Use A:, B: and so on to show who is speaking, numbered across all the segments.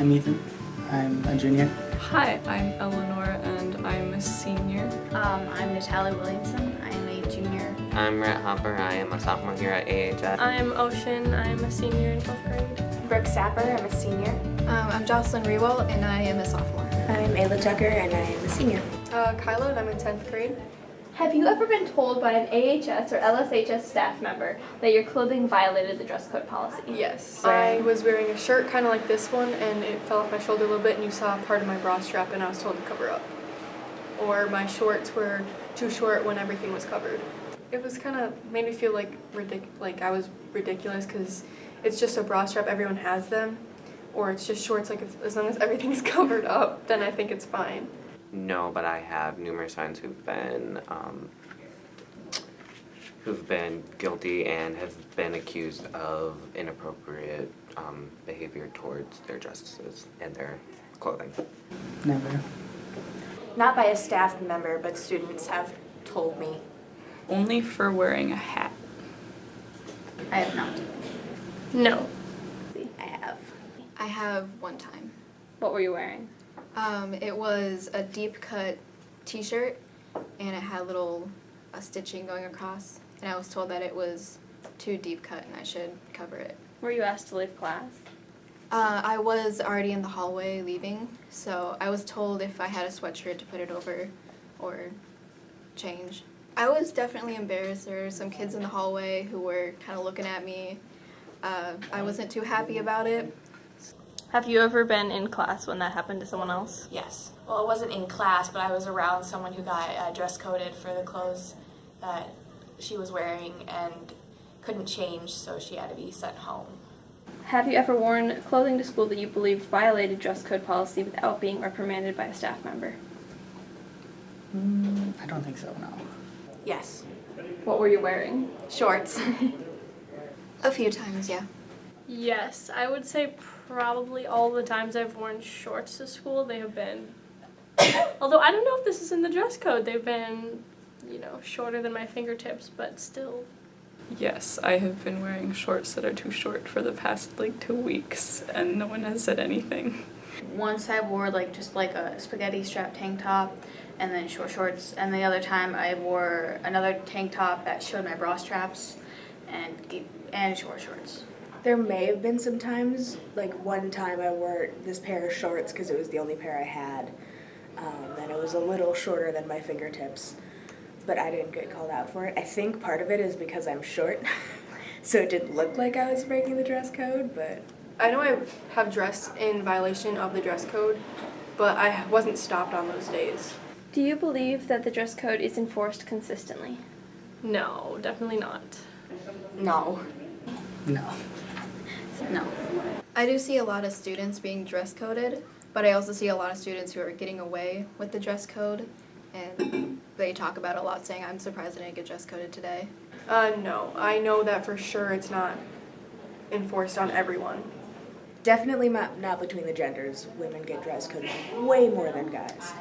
A: I'm Ethan. I'm a junior.
B: Hi, I'm Eleanor and I'm a senior.
C: I'm Natalia Williamson. I am a junior.
D: I'm Rhett Hopper. I am a sophomore here at AHS.
E: I'm Ocean. I'm a senior in 12th grade.
F: Brooke Sapper. I'm a senior.
G: I'm Jocelyn Rewalt and I am a sophomore.
H: I'm Ayla Tucker and I am a senior.
E: Kyla and I'm in 10th grade.
I: Have you ever been told by an AHS or LSHS staff member that your clothing violated the dress code policy?
E: Yes. I was wearing a shirt kind of like this one and it fell off my shoulder a little bit and you saw part of my bra strap and I was told to cover up. Or my shorts were too short when everything was covered. It was kind of made me feel like I was ridiculous because it's just a bra strap, everyone has them. Or it's just shorts, like as long as everything's covered up, then I think it's fine.
D: No, but I have numerous friends who've been guilty and have been accused of inappropriate behavior towards their dresses and their clothing.
A: Never.
F: Not by a staff member, but students have told me.
B: Only for wearing a hat.
C: I have not.
E: No.
C: I have.
G: I have one time.
I: What were you wearing?
G: It was a deep cut t-shirt and it had little stitching going across and I was told that it was too deep cut and I should cover it.
I: Were you asked to leave class?
G: I was already in the hallway leaving, so I was told if I had a sweatshirt to put it over or change. I was definitely embarrassed. There were some kids in the hallway who were kind of looking at me. I wasn't too happy about it.
I: Have you ever been in class when that happened to someone else?
F: Yes. Well, it wasn't in class, but I was around someone who got dress coded for the clothes that she was wearing and couldn't change, so she had to be sent home.
I: Have you ever worn clothing to school that you believed violated dress code policy without being reprimanded by a staff member?
A: I don't think so, no.
F: Yes.
I: What were you wearing?
F: Shorts.
G: A few times, yeah.
E: Yes, I would say probably all the times I've worn shorts to school, they have been, although I don't know if this is in the dress code, they've been, shorter than my fingertips, but still.
B: Yes, I have been wearing shorts that are too short for the past 2 weeks and no one has said anything.
C: Once I wore just a spaghetti strap tank top and then short shorts, and the other time I wore another tank top that showed my bra straps and short shorts.
H: There may have been some times, one time I wore this pair of shorts because it was the only pair I had, and it was a little shorter than my fingertips, but I didn't get called out for it. I think part of it is because I'm short, so it didn't look like I was breaking the dress code, but...
E: I know I have dressed in violation of the dress code, but I wasn't stopped on those days.
I: Do you believe that the dress code is enforced consistently?
E: No, definitely not.
F: No.
A: No.
C: No.
G: I do see a lot of students being dress coded, but I also see a lot of students who are getting away with the dress code, and they talk about it a lot, saying, I'm surprised I didn't get dress coded today.
E: No. I know that for sure it's not enforced on everyone.
H: Definitely not between the genders. Women get dress coded way more than guys.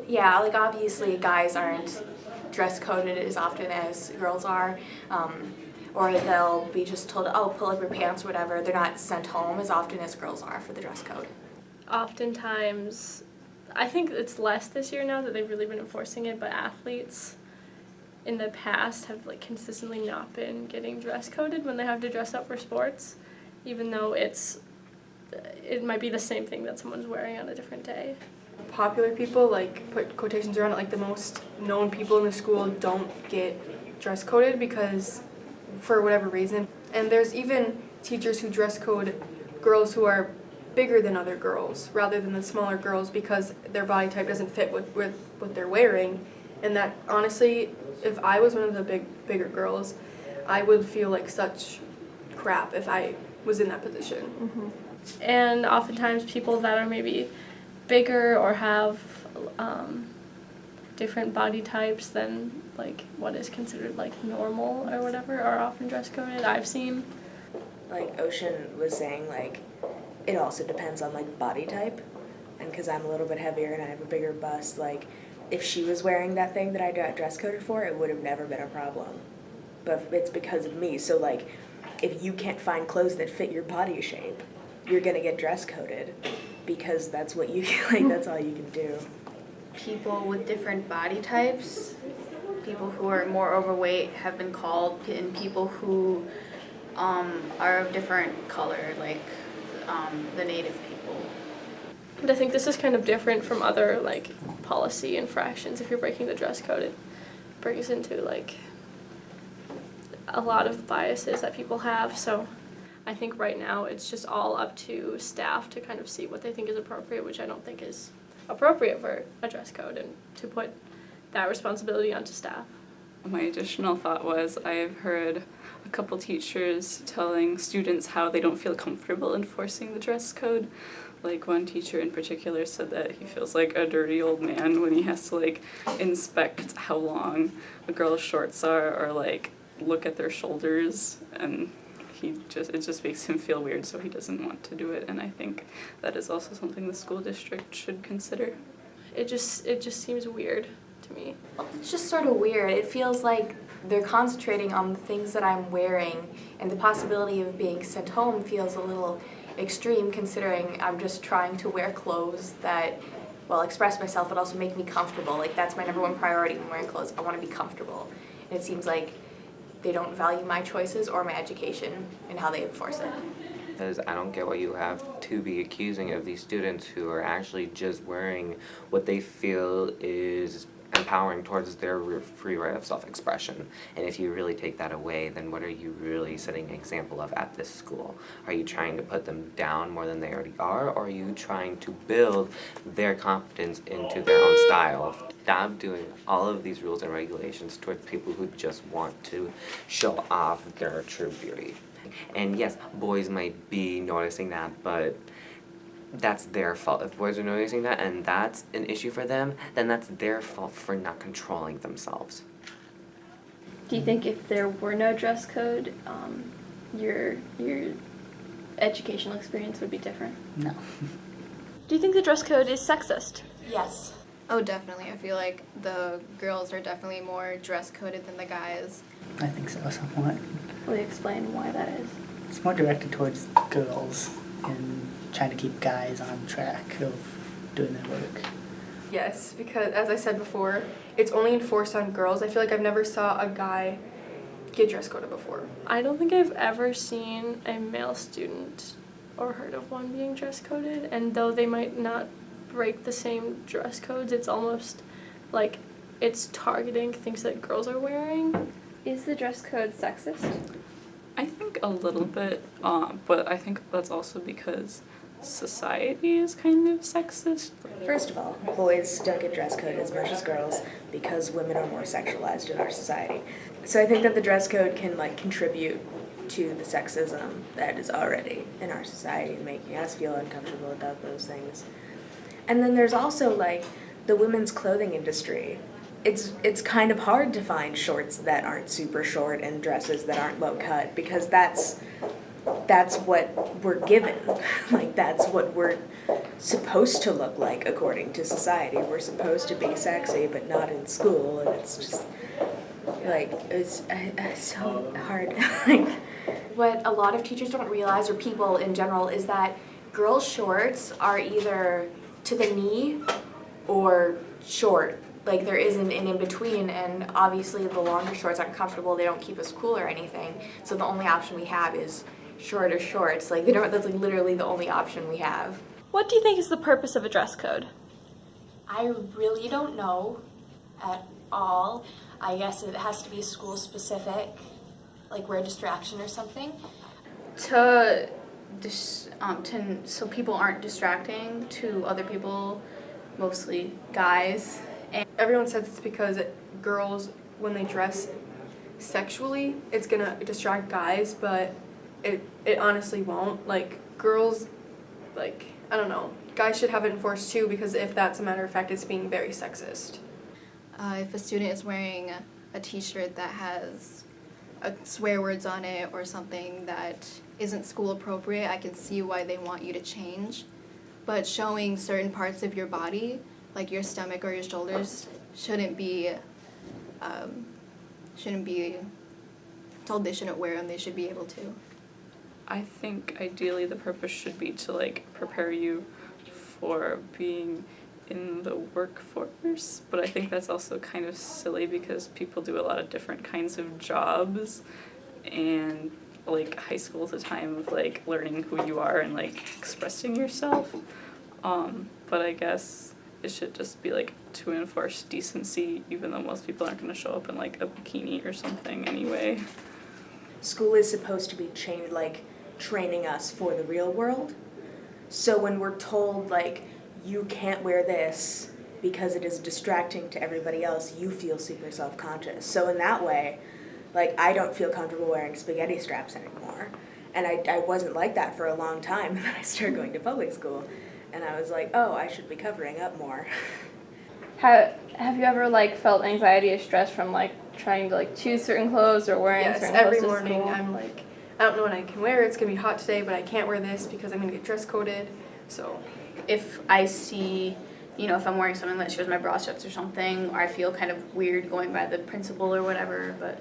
F: Yeah, obviously guys aren't dress coded as often as girls are. Or they'll be just told, oh, pull up your pants or whatever. They're not sent home as often as girls are for the dress code.
E: Oftentimes, I think it's less this year now that they've really been enforcing it, but athletes in the past have consistently not been getting dress coded when they have to dress up for sports, even though it might be the same thing that someone's wearing on a different day. Popular people, put quotations around it, the most known people in the school don't get dress coded because for whatever reason. And there's even teachers who dress code girls who are bigger than other girls rather than the smaller girls because their body type doesn't fit with what they're wearing. And that, honestly, if I was one of the bigger girls, I would feel like such crap if I was in that position. Mm-hmm. And oftentimes people that are maybe bigger or have different body types than what is considered normal or whatever are often dress coded. I've seen.
H: Ocean was saying, it also depends on body type, and because I'm a little bit heavier and I have a bigger bust, if she was wearing that thing that I got dress coded for, it would have never been a problem. But it's because of me. So if you can't find clothes that fit your body shape, you're gonna get dress coded. because that's what you like. That's all you can do.
C: People with different body types, people who are more overweight have been called, and people who are of different color, like the Native people.
E: But I think this is kind of different from other like policy infractions. If you're breaking the dress code, it brings into like a lot of biases that people have. So I think right now it's just all up to staff to kind of see what they think is appropriate, which I don't think is appropriate for a dress code, and to put that responsibility onto staff.
B: My additional thought was I've heard a couple teachers telling students how they don't feel comfortable enforcing the dress code. Like one teacher in particular said that he feels like a dirty old man when he has to like inspect how long a girl's shorts are or like look at their shoulders, and it just makes him feel weird, so he doesn't want to do it. And I think that is also something the school district should consider.
E: It just seems weird to me.
F: It's just sort of weird. It feels like they're concentrating on the things that I'm wearing, and the possibility of being sent home feels a little extreme, considering I'm just trying to wear clothes that, well, express myself but also make me comfortable. Like, that's my number one priority when wearing clothes. I want to be comfortable. And it seems like they don't value my choices or my education and how they enforce it.
D: Because I don't get what you have to be accusing of these students who are actually just wearing what they feel is empowering towards their free right of self-expression. And if you really take that away, then what are you really setting an example of at this school? Are you trying to put them down more than they already are, or are you trying to build their confidence into their own style? Stop doing all of these rules and regulations towards people who just want to show off their true beauty. And yes, boys might be noticing that, but that's their fault. If boys are noticing that and that's an issue for them, then that's their fault for not controlling themselves.
I: Do you think if there were no dress code, your educational experience would be different?
A: No.
E: Do you think the dress code is sexist?
F: Yes.
G: Oh, definitely. I feel like the girls are definitely more dress coded than the guys.
A: I think so, somewhat.
I: Will you explain why that is?
A: It's more directed towards girls and trying to keep guys on track of doing their work.
J: Yes, because as I said before, it's only enforced on girls. I feel like I've never saw a guy get dress coded before.
E: I don't think I've ever seen a male student or heard of one being dress coded, and though they might not break the same dress codes, it's almost like it's targeting things that girls are wearing.
I: Is the dress code sexist?
B: I think a little bit, but I think that's also because society is kind of sexist.
H: First of all, boys don't get dress coded as much as girls because women are more sexualized in our society. So I think that the dress code can like contribute to the sexism that is already in our society, making us feel uncomfortable about those things. And then there's also like the women's clothing industry. It's kind of hard to find shorts that aren't super short and dresses that aren't low cut, because that's what we're given. Like, that's what we're supposed to look like according to society. We're supposed to be sexy, but not in school, and it's just like it's so hard. Like,
F: What a lot of teachers don't realize, or people in general, is that girls' shorts are either to the knee or short. Like, there isn't an in-between, and obviously the longer shorts aren't comfortable, they don't keep us cool or anything, so the only option we have is shorter shorts. Like, that's like literally the only option we have.
E: What do you think is the purpose of a dress code?
F: I really don't know at all. I guess it has to be school specific, like wear distraction or something.
C: So people aren't distracting to other people, mostly guys. And
J: Everyone says it's because girls, when they dress sexually, it's gonna distract guys, but it honestly won't. Like, girls, like, I don't know, guys should have it enforced too, because if that's a matter of fact, it's being very sexist.
G: If a student is wearing a t-shirt that has swear words on it or something that isn't school appropriate, I can see why they want you to change. But showing certain parts of your body, like your stomach or your shoulders, shouldn't be told they shouldn't wear them. They should be able to.
B: I think ideally the purpose should be to like prepare you for being in the workforce, but I think that's also kind of silly because people do a lot of different kinds of jobs, and like high school is a time of like learning who you are and like expressing yourself. But I guess it should just be like to enforce decency, even though most people aren't going to show up in like a bikini or something anyway.
H: School is supposed to be training us for the real world. So when we're told like you can't wear this because it is distracting to everybody else, you feel super self-conscious. So in that way, like I don't feel comfortable wearing spaghetti straps anymore. And I wasn't like that for a long time, and then I started going to public school. And I was like, oh, I should be covering up more.
I: Have you ever like felt anxiety or stress from like trying to like choose certain clothes or wearing
J: Yes,
I: certain
J: every
I: clothes to
J: morning
I: school?
J: I'm like, I don't know what I can wear. It's gonna be hot today, but I can't wear this because I'm gonna get dress coded. So
C: If I see, if I'm wearing something that shows my bra straps or something, or I feel kind of weird going by the principal or whatever, but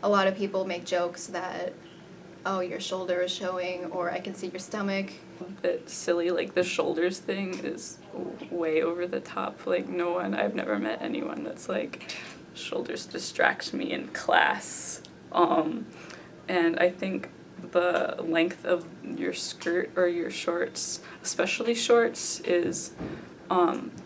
G: A lot of people make jokes that, oh, your shoulder is showing, or I can see your stomach.
B: A bit silly, like the shoulders thing is way over the top. Like I've never met anyone that's like, shoulders distract me in class. And I think the length of your skirt or your shorts, especially shorts, is